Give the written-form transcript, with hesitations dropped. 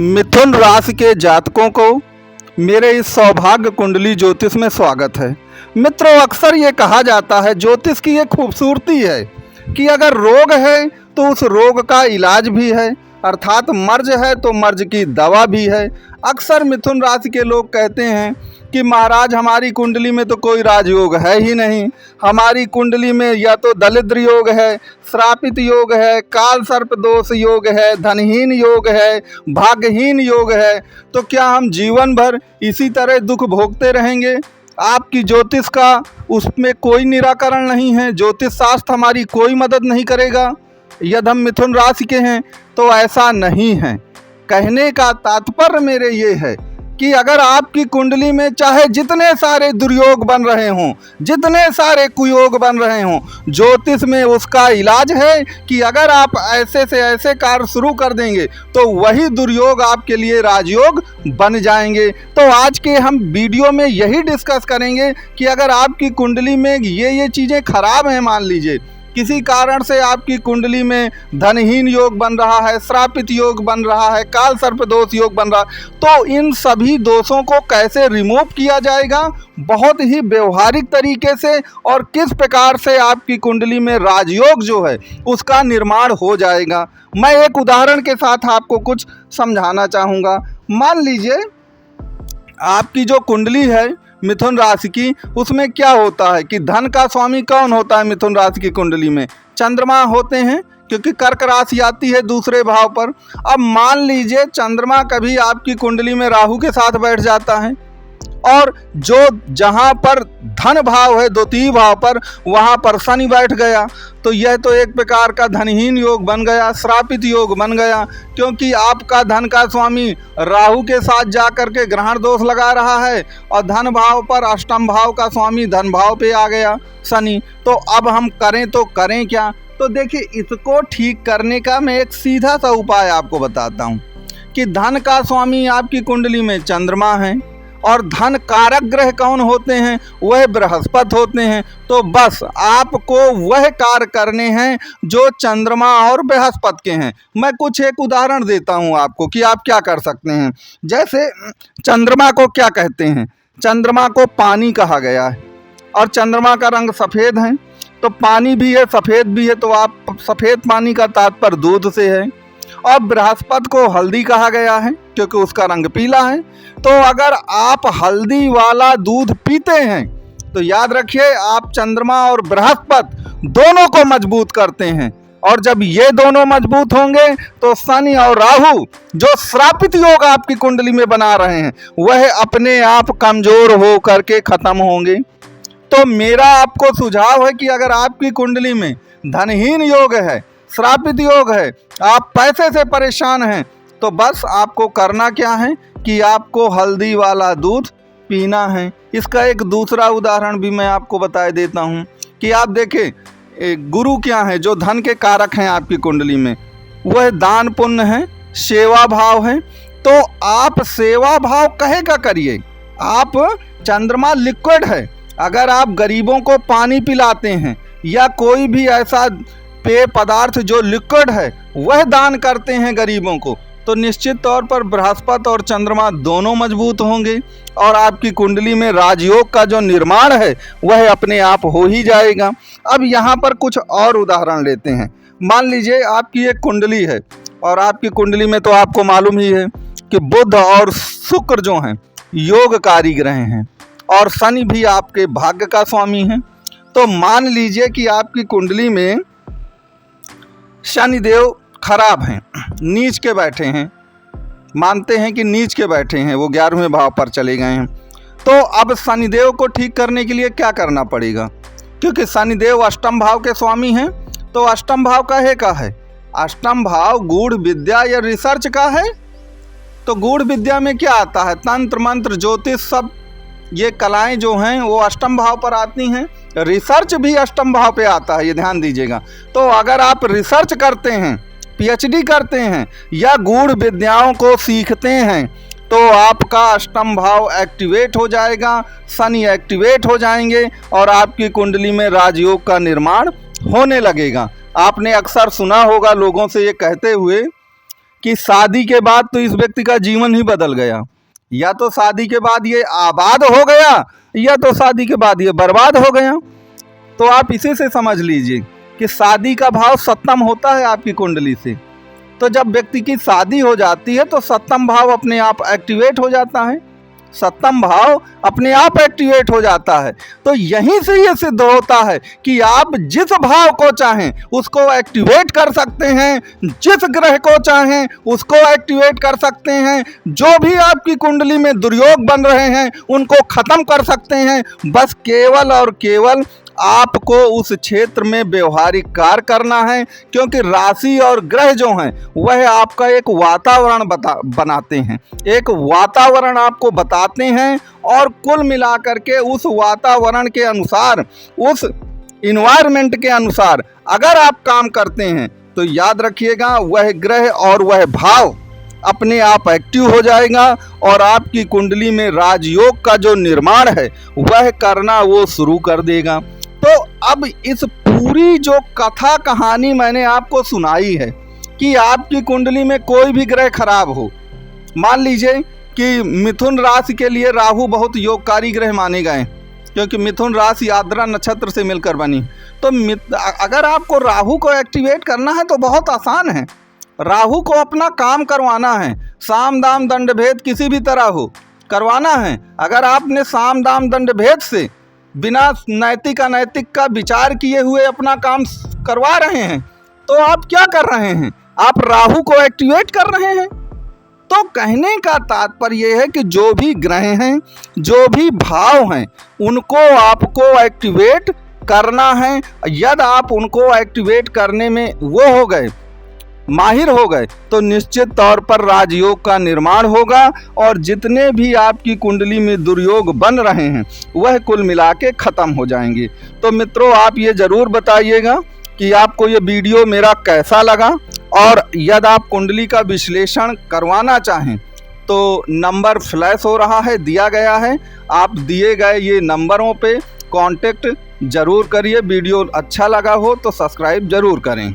मिथुन राशि के जातकों को मेरे इस सौभाग्य कुंडली ज्योतिष में स्वागत है। मित्रों, अक्सर ये कहा जाता है, ज्योतिष की ये खूबसूरती है कि अगर रोग है तो उस रोग का इलाज भी है, अर्थात मर्ज है तो मर्ज की दवा भी है। अक्सर मिथुन राशि के लोग कहते हैं कि महाराज हमारी कुंडली में तो कोई राजयोग है ही नहीं, हमारी कुंडली में या तो दरिद्र योग है, श्रापित योग है, काल सर्प दोष योग है, धनहीन योग है, भाग्यहीन योग है, तो क्या हम जीवन भर इसी तरह दुख भोगते रहेंगे? आपकी ज्योतिष का उसमें कोई निराकरण नहीं है, ज्योतिष शास्त्र हमारी कोई मदद नहीं करेगा। यदि हम मिथुन राशि के हैं तो ऐसा नहीं है। कहने का तात्पर्य मेरे ये है कि अगर आपकी कुंडली में चाहे जितने सारे दुर्योग बन रहे हों, जितने सारे कुयोग बन रहे हों, ज्योतिष में उसका इलाज है कि अगर आप ऐसे से ऐसे कार्य शुरू कर देंगे तो वही दुर्योग आपके लिए राजयोग बन जाएंगे। तो आज के हम वीडियो में यही डिस्कस करेंगे कि अगर आपकी कुंडली में ये चीज़ें खराब हैं, मान लीजिए किसी कारण से आपकी कुंडली में धनहीन योग बन रहा है, श्रापित योग बन रहा है, काल सर्प दोष योग बन रहा है, तो इन सभी दोषों को कैसे रिमूव किया जाएगा बहुत ही व्यवहारिक तरीके से, और किस प्रकार से आपकी कुंडली में राजयोग जो है उसका निर्माण हो जाएगा। मैं एक उदाहरण के साथ आपको कुछ समझाना चाहूँगा। मान लीजिए आपकी जो कुंडली है मिथुन राशि की, उसमें क्या होता है कि धन का स्वामी कौन होता है मिथुन राशि की कुंडली में? चंद्रमा होते हैं, क्योंकि कर्क राशि आती है दूसरे भाव पर। अब मान लीजिए चंद्रमा कभी आपकी कुंडली में राहु के साथ बैठ जाता है, और जो जहाँ पर धन भाव है द्वितीय भाव पर, वहाँ पर शनि बैठ गया, तो यह तो एक प्रकार का धनहीन योग बन गया, श्रापित योग बन गया, क्योंकि आपका धन का स्वामी राहु के साथ जाकर के ग्रहण दोष लगा रहा है, और धन भाव पर अष्टम भाव का स्वामी धन भाव पे आ गया शनि। तो अब हम करें तो करें क्या? तो देखिए, इसको ठीक करने का मैं एक सीधा सा उपाय आपको बताता हूँ कि धन का स्वामी आपकी कुंडली में चंद्रमा है, और धन कारक ग्रह कौन होते हैं? वह बृहस्पति होते हैं। तो बस आपको वह कार्य करने हैं जो चंद्रमा और बृहस्पति के हैं। मैं कुछ एक उदाहरण देता हूं आपको कि आप क्या कर सकते हैं। जैसे चंद्रमा को क्या कहते हैं? चंद्रमा को पानी कहा गया है, और चंद्रमा का रंग सफ़ेद है, तो पानी भी है सफ़ेद भी है, तो आप सफ़ेद पानी का तात्पर्य दूध से है। और बृहस्पति को हल्दी कहा गया है क्योंकि उसका रंग पीला है। तो अगर आप हल्दी वाला दूध पीते हैं तो याद रखिए आप चंद्रमा और बृहस्पति दोनों को मजबूत करते हैं, और जब ये दोनों मजबूत होंगे तो शनि और राहु जो श्रापित योग आपकी कुंडली में बना रहे हैं वह अपने आप कमजोर हो करके खत्म होंगे। तो मेरा आपको सुझाव है कि अगर आपकी कुंडली में धनहीन योग है, श्रापित योग है, आप पैसे से परेशान हैं, तो बस आपको करना क्या है कि आपको हल्दी वाला दूध पीना है। इसका एक दूसरा उदाहरण भी मैं आपको बता देता हूँ कि आप देखें गुरु क्या है जो धन के कारक हैं आपकी कुंडली में, वह दान पुण्य है, सेवा भाव है। तो आप सेवा भाव कहेगा करिए। आप चंद्रमा लिक्विड है, अगर आप गरीबों को पानी पिलाते हैं या कोई भी ऐसा पेय पदार्थ जो लिक्विड है वह दान करते हैं गरीबों को, तो निश्चित तौर पर बृहस्पति और चंद्रमा दोनों मजबूत होंगे, और आपकी कुंडली में राजयोग का जो निर्माण है वह अपने आप हो ही जाएगा। अब यहाँ पर कुछ और उदाहरण लेते हैं। मान लीजिए आपकी एक कुंडली है, और आपकी कुंडली में तो आपको मालूम ही है कि बुध और शुक्र जो हैं योगकारी ग्रह हैं, और शनि भी आपके भाग्य का स्वामी है। तो मान लीजिए कि आपकी कुंडली में शनिदेव खराब हैं, नीच के बैठे हैं, मानते हैं कि नीच के बैठे हैं, वो 11वें भाव पर चले गए हैं। तो अब शनिदेव को ठीक करने के लिए क्या करना पड़ेगा? क्योंकि शनिदेव अष्टम भाव के स्वामी हैं, तो अष्टम भाव काहे का है? अष्टम भाव गूढ़ विद्या या रिसर्च का है। तो गूढ़ विद्या में क्या आता है? तंत्र मंत्र ज्योतिष सब ये कलाएं जो हैं वो अष्टम भाव पर आती हैं। रिसर्च भी अष्टम भाव पे आता है, ये ध्यान दीजिएगा। तो अगर आप रिसर्च करते हैं, पीएचडी करते हैं या गूढ़ विद्याओं को सीखते हैं, तो आपका अष्टम भाव एक्टिवेट हो जाएगा, शनि एक्टिवेट हो जाएंगे, और आपकी कुंडली में राजयोग का निर्माण होने लगेगा। आपने अक्सर सुना होगा लोगों से ये कहते हुए कि शादी के बाद तो इस व्यक्ति का जीवन ही बदल गया, या तो शादी के बाद ये आबाद हो गया या तो शादी के बाद ये बर्बाद हो गया। तो आप इसी से समझ लीजिए कि शादी का भाव सप्तम होता है आपकी कुंडली से। तो जब व्यक्ति की शादी हो जाती है तो सप्तम भाव अपने आप एक्टिवेट हो जाता है, सप्तम भाव अपने आप एक्टिवेट हो जाता है। तो यहीं से ये सिद्ध होता है कि आप जिस भाव को चाहें उसको एक्टिवेट कर सकते हैं, जिस ग्रह को चाहें उसको एक्टिवेट कर सकते हैं, जो भी आपकी कुंडली में दुर्योग बन रहे हैं उनको खत्म कर सकते हैं। बस केवल और केवल आपको उस क्षेत्र में व्यवहारिक कार्य करना है, क्योंकि राशि और ग्रह जो हैं वह आपका एक वातावरण बनाते हैं, एक वातावरण आपको बताते हैं, और कुल मिलाकर के उस वातावरण के अनुसार, उस इन्वायरमेंट के अनुसार अगर आप काम करते हैं तो याद रखिएगा वह ग्रह और वह भाव अपने आप एक्टिव हो जाएगा और आपकी कुंडली में राजयोग का जो निर्माण है वह करना वो शुरू कर देगा। तो अब इस पूरी जो कथा कहानी मैंने आपको सुनाई है कि आपकी कुंडली में कोई भी ग्रह खराब हो, मान लीजिए कि मिथुन राशि के लिए राहु बहुत योगकारी ग्रह माने गए, क्योंकि मिथुन राशि आर्द्रा नक्षत्र से मिलकर बनी। तो अगर आपको राहु को एक्टिवेट करना है तो बहुत आसान है, राहु को अपना काम करवाना है, साम दाम दंड भेद किसी भी तरह हो करवाना है। अगर आपने साम दाम दंड भेद से बिना नैतिक अनैतिक का विचार किए हुए अपना काम करवा रहे हैं तो आप क्या कर रहे हैं, आप राहु को एक्टिवेट कर रहे हैं। तो कहने का तात्पर्य यह है कि जो भी ग्रह हैं, जो भी भाव हैं, उनको आपको एक्टिवेट करना है। यदि आप उनको एक्टिवेट करने में वो हो गए, माहिर हो गए, तो निश्चित तौर पर राजयोग का निर्माण होगा और जितने भी आपकी कुंडली में दुर्योग बन रहे हैं वह कुल मिला के खत्म हो जाएंगे। तो मित्रों, आप ये जरूर बताइएगा कि आपको ये वीडियो मेरा कैसा लगा, और यदि आप कुंडली का विश्लेषण करवाना चाहें तो नंबर फ्लैश हो रहा है, दिया गया है, आप दिए गए ये नंबरों पे कांटेक्ट जरूर करिए। वीडियो अच्छा लगा हो तो सब्सक्राइब जरूर करें।